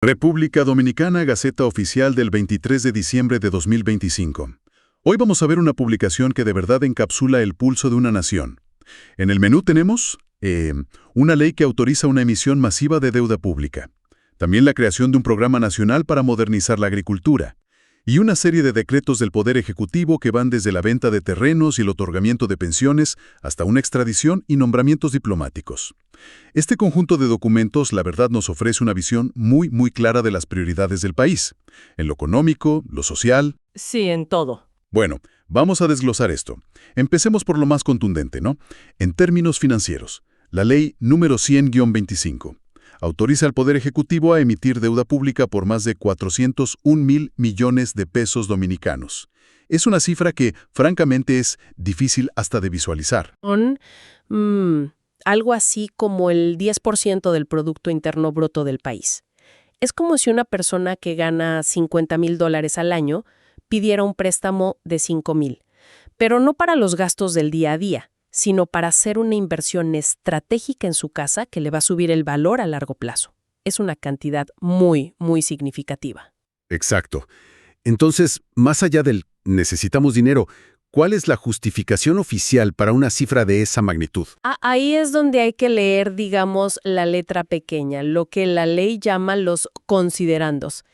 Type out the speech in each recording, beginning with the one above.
República Dominicana, Gaceta Oficial del 23 de diciembre de 2025. Hoy vamos a ver una publicación que de verdad encapsula el pulso de una nación. En el menú tenemos una ley que autoriza una emisión masiva de deuda pública. También la creación de un programa nacional para modernizar la agricultura. Y una serie de decretos del Poder Ejecutivo que van desde la venta de terrenos y el otorgamiento de pensiones hasta una extradición y nombramientos diplomáticos. Este conjunto de documentos, la verdad, nos ofrece una visión muy clara de las prioridades del país, en lo económico, lo social. Sí, en todo. Bueno, vamos a desglosar esto. Empecemos por lo más contundente, ¿no? En términos financieros, la ley número 100-25 autoriza al Poder Ejecutivo a emitir deuda pública por más de 401.000 millones de pesos dominicanos. Es una cifra que, francamente, es difícil hasta de visualizar. Algo así como el 10% del Producto Interno Bruto del país. Es como si una persona que gana $50,000 al año pidiera un préstamo de $5,000, pero no para los gastos del día a día, sino para hacer una inversión estratégica en su casa que le va a subir el valor a largo plazo. Es una cantidad muy significativa. Exacto. Entonces, más allá del necesitamos dinero, ¿cuál es la justificación oficial para una cifra de esa magnitud? Ahí es donde hay que leer, digamos, la letra pequeña, lo que la ley llama los considerandos,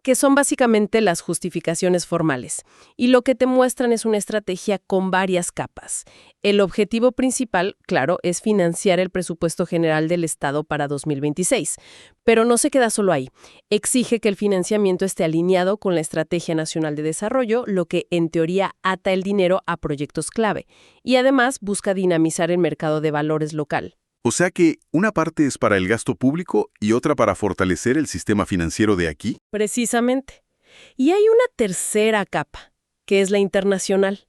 que son básicamente las justificaciones formales. Y lo que te muestran es una estrategia con varias capas. El objetivo principal, claro, es financiar el presupuesto general del Estado para 2026. Pero no se queda solo ahí. Exige que el financiamiento esté alineado con la Estrategia Nacional de Desarrollo, lo que en teoría ata el dinero a proyectos clave. Y además busca dinamizar el mercado de valores local. O sea que una parte es para el gasto público y otra para fortalecer el sistema financiero de aquí. Precisamente. Y hay una tercera capa, que es la internacional.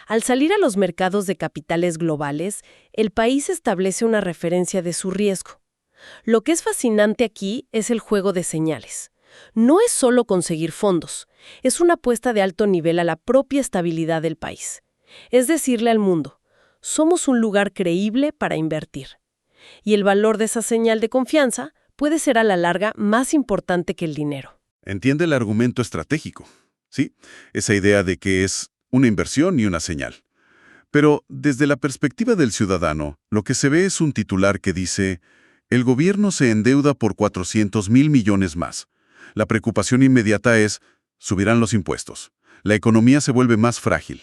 Al salir a los mercados de capitales globales, el país establece una referencia de su riesgo. Lo que es fascinante aquí es el juego de señales. No es solo conseguir fondos, es una apuesta de alto nivel a la propia estabilidad del país. Es decirle al mundo, somos un lugar creíble para invertir. Y el valor de esa señal de confianza puede ser a la larga más importante que el dinero. Entiende el argumento estratégico, ¿sí? Esa idea de que es una inversión y una señal. Pero desde la perspectiva del ciudadano, lo que se ve es un titular que dice, el gobierno se endeuda por 400.000 millones más. La preocupación inmediata es, subirán los impuestos. La economía se vuelve más frágil.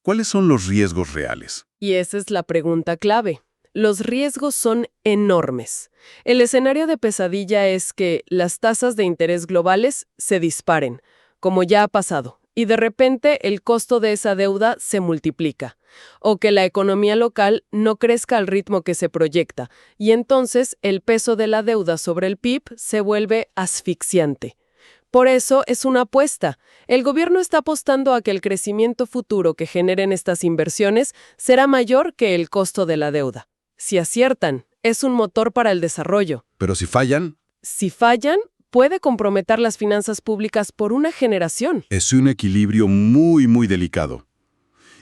¿Cuáles son los riesgos reales? Y esa es la pregunta clave. Los riesgos son enormes. El escenario de pesadilla es que las tasas de interés globales se disparen, como ya ha pasado, y de repente el costo de esa deuda se multiplica, o que la economía local no crezca al ritmo que se proyecta, y entonces el peso de la deuda sobre el PIB se vuelve asfixiante. Por eso es una apuesta. El gobierno está apostando a que el crecimiento futuro que generen estas inversiones será mayor que el costo de la deuda. Si aciertan, es un motor para el desarrollo. Pero si fallan... Si fallan, puede comprometer las finanzas públicas por una generación. Es un equilibrio muy delicado.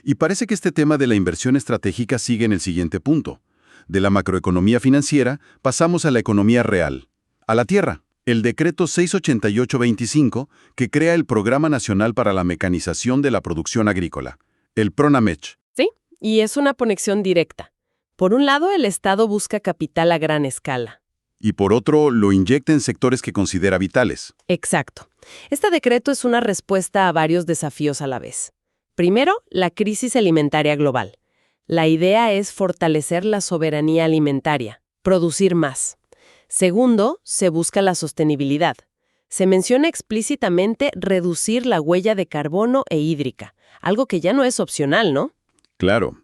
Y parece que este tema de la inversión estratégica sigue en el siguiente punto. De la macroeconomía financiera pasamos a la economía real, a la tierra. El decreto 688-25 que crea el Programa Nacional para la Mecanización de la Producción Agrícola, el PRONAMECH. Sí, y es una conexión directa. Por un lado, el Estado busca capital a gran escala. Y por otro, lo inyecta en sectores que considera vitales. Exacto. Este decreto es una respuesta a varios desafíos a la vez. Primero, la crisis alimentaria global. La idea es fortalecer la soberanía alimentaria, producir más. Segundo, se busca la sostenibilidad. Se menciona explícitamente reducir la huella de carbono e hídrica, algo que ya no es opcional, ¿no? Claro.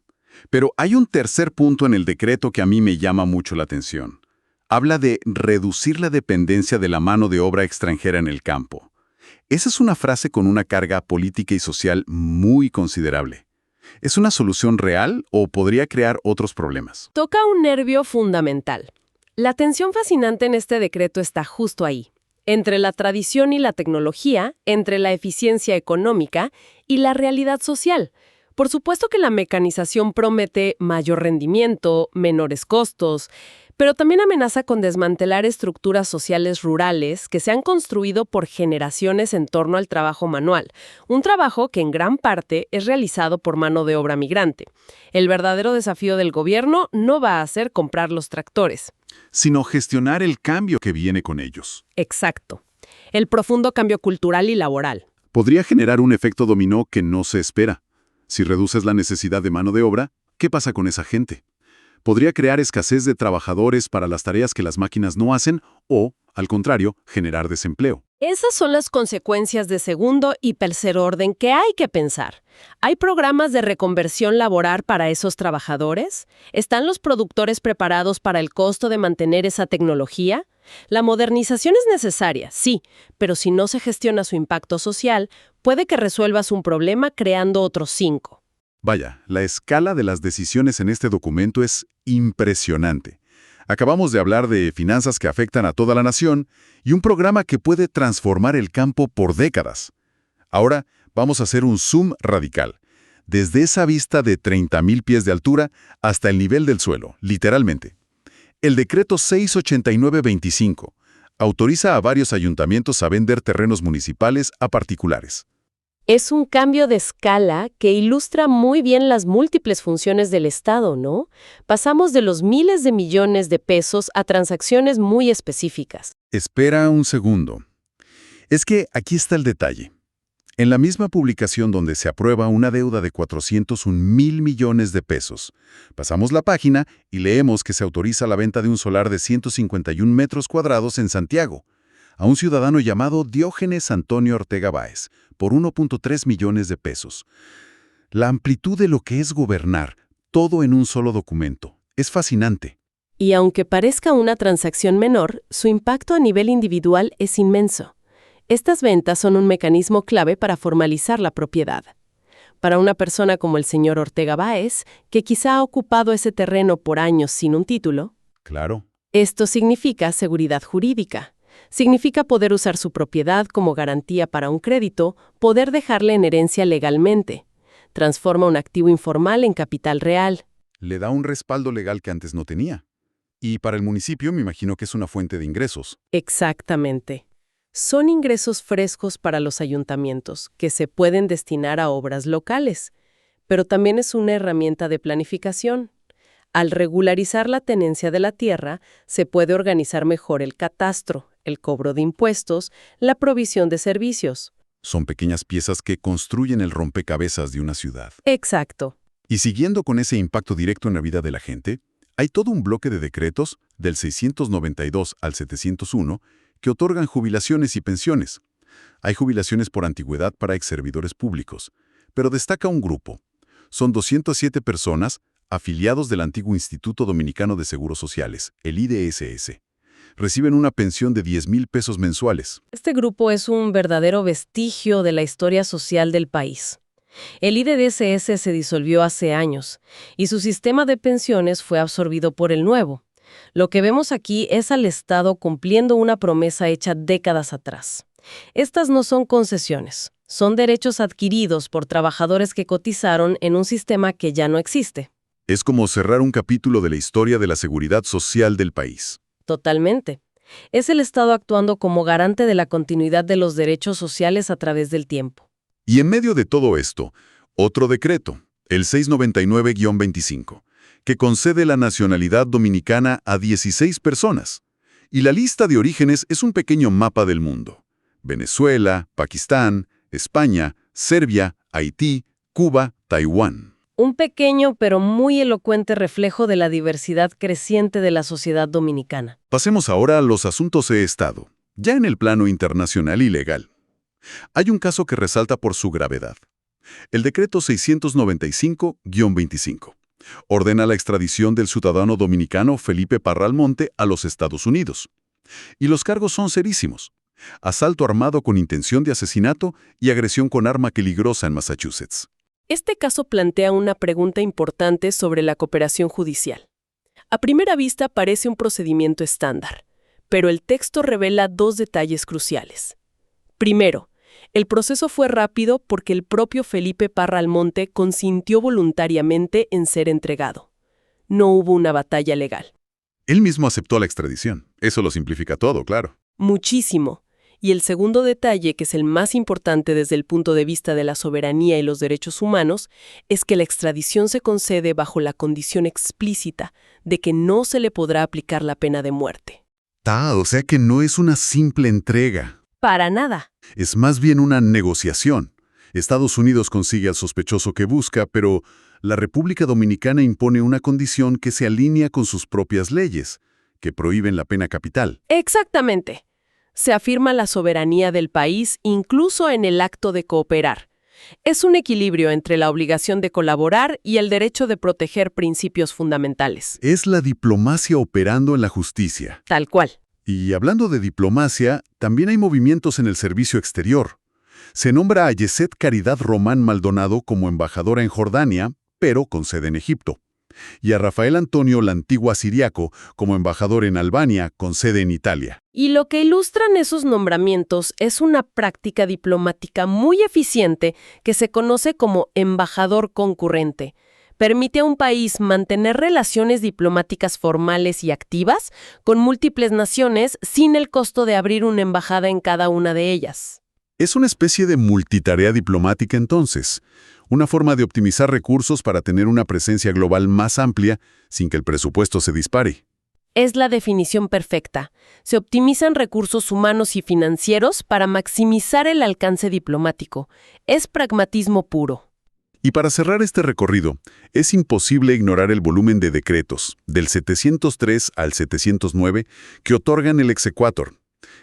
Pero hay un tercer punto en el decreto que a mí me llama mucho la atención. Habla de reducir la dependencia de la mano de obra extranjera en el campo. Esa es una frase con una carga política y social muy considerable. ¿Es una solución real o podría crear otros problemas? Toca un nervio fundamental. La tensión fascinante en este decreto está justo ahí, entre la tradición y la tecnología, entre la eficiencia económica y la realidad social. Por supuesto que la mecanización promete mayor rendimiento, menores costos, Pero también amenaza con desmantelar estructuras sociales rurales que se han construido por generaciones en torno al trabajo manual, un trabajo que en gran parte es realizado por mano de obra migrante. El verdadero desafío del gobierno no va a ser comprar los tractores. Sino gestionar el cambio que viene con ellos. Exacto. El profundo cambio cultural y laboral. Podría generar un efecto dominó que no se espera. Si reduces la necesidad de mano de obra, ¿qué pasa con esa gente? Podría crear escasez de trabajadores para las tareas que las máquinas no hacen o, al contrario, generar desempleo. Esas son las consecuencias de segundo y tercer orden que hay que pensar. ¿Hay programas de reconversión laboral para esos trabajadores? ¿Están los productores preparados para el costo de mantener esa tecnología? La modernización es necesaria, sí, pero si no se gestiona su impacto social, puede que resuelvas un problema creando otros 5. Vaya, la escala de las decisiones en este documento es impresionante. Acabamos de hablar de finanzas que afectan a toda la nación y un programa que puede transformar el campo por décadas. Ahora vamos a hacer un zoom radical, desde esa vista de 30.000 pies de altura hasta el nivel del suelo, literalmente. El decreto 689-25 autoriza a varios ayuntamientos a vender terrenos municipales a particulares. Es un cambio de escala que ilustra muy bien las múltiples funciones del Estado, ¿no? Pasamos de los miles de millones de pesos a transacciones muy específicas. Espera un segundo. Es que aquí está el detalle. En la misma publicación donde se aprueba una deuda de 401.000 millones de pesos, pasamos la página y leemos que se autoriza la venta de un solar de 151 metros cuadrados en Santiago, a un ciudadano llamado Diógenes Antonio Ortega Báez, por 1.3 millones de pesos. La amplitud de lo que es gobernar, todo en un solo documento, es fascinante. Y aunque parezca una transacción menor, su impacto a nivel individual es inmenso. Estas ventas son un mecanismo clave para formalizar la propiedad. Para una persona como el señor Ortega Báez, que quizá ha ocupado ese terreno por años sin un título, Claro. esto significa seguridad jurídica. Significa poder usar su propiedad como garantía para un crédito, poder dejarle en herencia legalmente. Transforma un activo informal en capital real. Le da un respaldo legal que antes no tenía. Y para el municipio me imagino que es una fuente de ingresos. Exactamente. Son ingresos frescos para los ayuntamientos, que se pueden destinar a obras locales, pero también es una herramienta de planificación. Al regularizar la tenencia de la tierra, se puede organizar mejor el catastro, el cobro de impuestos, la provisión de servicios. Son pequeñas piezas que construyen el rompecabezas de una ciudad. Exacto. Y siguiendo con ese impacto directo en la vida de la gente, hay todo un bloque de decretos, del 692 al 701, que otorgan jubilaciones y pensiones. Hay jubilaciones por antigüedad para exservidores públicos, pero destaca un grupo. Son 207 personas afiliados del antiguo Instituto Dominicano de Seguros Sociales, el IDSS. Reciben una pensión de 10.000 pesos mensuales. Este grupo es un verdadero vestigio de la historia social del país. El IDSS se disolvió hace años y su sistema de pensiones fue absorbido por el nuevo. Lo que vemos aquí es al Estado cumpliendo una promesa hecha décadas atrás. Estas no son concesiones, son derechos adquiridos por trabajadores que cotizaron en un sistema que ya no existe. Es como cerrar un capítulo de la historia de la seguridad social del país. Totalmente. Es el Estado actuando como garante de la continuidad de los derechos sociales a través del tiempo. Y en medio de todo esto, otro decreto, el 699-25, que concede la nacionalidad dominicana a 16 personas. Y la lista de orígenes es un pequeño mapa del mundo. Venezuela, Pakistán, España, Serbia, Haití, Cuba, Taiwán. Un pequeño pero muy elocuente reflejo de la diversidad creciente de la sociedad dominicana. Pasemos ahora a los asuntos de Estado, ya en el plano internacional y legal. Hay un caso que resalta por su gravedad. El decreto 695-25 ordena la extradición del ciudadano dominicano Felipe Parra Almonte a los Estados Unidos. Y los cargos son serísimos: asalto armado con intención de asesinato y agresión con arma peligrosa en Massachusetts. Este caso plantea una pregunta importante sobre la cooperación judicial. A primera vista parece un procedimiento estándar, pero el texto revela dos detalles cruciales. Primero, el proceso fue rápido porque el propio Felipe Parra Almonte consintió voluntariamente en ser entregado. No hubo una batalla legal. Él mismo aceptó la extradición. Eso lo simplifica todo, claro. Muchísimo. Y el segundo detalle, que es el más importante desde el punto de vista de la soberanía y los derechos humanos, es que la extradición se concede bajo la condición explícita de que no se le podrá aplicar la pena de muerte. O sea que no es una simple entrega. Para nada. Es más bien una negociación. Estados Unidos consigue al sospechoso que busca, pero la República Dominicana impone una condición que se alinea con sus propias leyes, que prohíben la pena capital. Exactamente. Se afirma la soberanía del país incluso en el acto de cooperar. Es un equilibrio entre la obligación de colaborar y el derecho de proteger principios fundamentales. Es la diplomacia operando en la justicia. Tal cual. Y hablando de diplomacia, también hay movimientos en el servicio exterior. Se nombra a Yeset Caridad Román Maldonado como embajadora en Jordania, pero con sede en Egipto. Y a Rafael Antonio La Antigua Siriaco como embajador en Albania, con sede en Italia. Y lo que ilustran esos nombramientos es una práctica diplomática muy eficiente que se conoce como embajador concurrente. Permite a un país mantener relaciones diplomáticas formales y activas con múltiples naciones sin el costo de abrir una embajada en cada una de ellas. Es una especie de multitarea diplomática entonces, una forma de optimizar recursos para tener una presencia global más amplia sin que el presupuesto se dispare. Es la definición perfecta. Se optimizan recursos humanos y financieros para maximizar el alcance diplomático. Es pragmatismo puro. Y para cerrar este recorrido, es imposible ignorar el volumen de decretos, del 703 al 709, que otorgan el exequatur.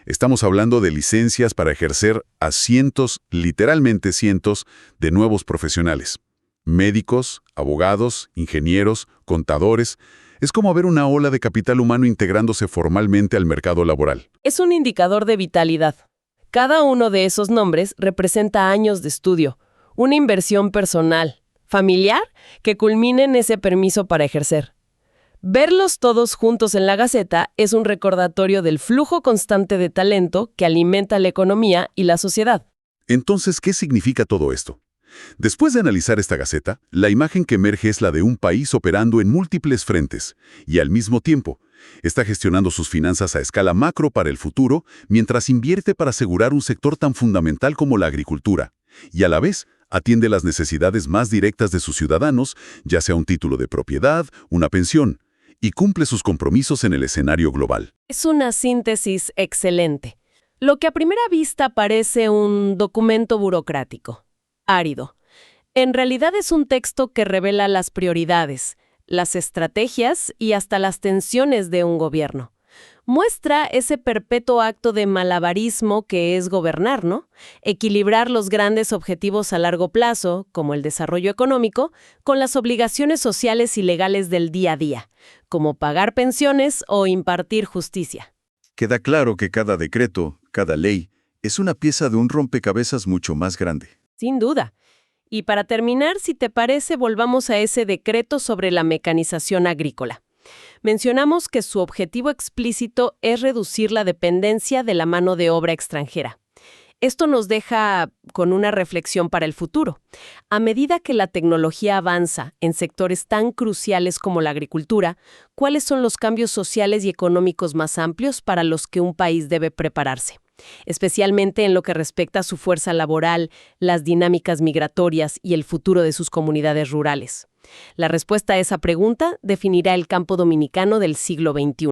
Estamos hablando de licencias para ejercer a cientos, literalmente cientos, de nuevos profesionales. Médicos, abogados, ingenieros, contadores. Es como ver una ola de capital humano integrándose formalmente al mercado laboral. Es un indicador de vitalidad. Cada uno de esos nombres representa años de estudio, una inversión personal, familiar, que culmina en ese permiso para ejercer. Verlos todos juntos en la Gaceta es un recordatorio del flujo constante de talento que alimenta la economía y la sociedad. Entonces, ¿qué significa todo esto? Después de analizar esta Gaceta, la imagen que emerge es la de un país operando en múltiples frentes y, al mismo tiempo, está gestionando sus finanzas a escala macro para el futuro, mientras invierte para asegurar un sector tan fundamental como la agricultura, y a la vez atiende las necesidades más directas de sus ciudadanos, ya sea un título de propiedad, una pensión, y cumple sus compromisos en el escenario global. Es una síntesis excelente. Lo que a primera vista parece un documento burocrático, árido. En realidad es un texto que revela las prioridades, las estrategias y hasta las tensiones de un gobierno. Muestra ese perpetuo acto de malabarismo que es gobernar, ¿no? Equilibrar los grandes objetivos a largo plazo, como el desarrollo económico, con las obligaciones sociales y legales del día a día, como pagar pensiones o impartir justicia. Queda claro que cada decreto, cada ley, es una pieza de un rompecabezas mucho más grande. Sin duda. Y para terminar, si te parece, volvamos a ese decreto sobre la mecanización agrícola. Mencionamos que su objetivo explícito es reducir la dependencia de la mano de obra extranjera. Esto nos deja con una reflexión para el futuro. A medida que la tecnología avanza en sectores tan cruciales como la agricultura, ¿cuáles son los cambios sociales y económicos más amplios para los que un país debe prepararse? Especialmente en lo que respecta a su fuerza laboral, las dinámicas migratorias y el futuro de sus comunidades rurales. La respuesta a esa pregunta definirá el campo dominicano del siglo XXI.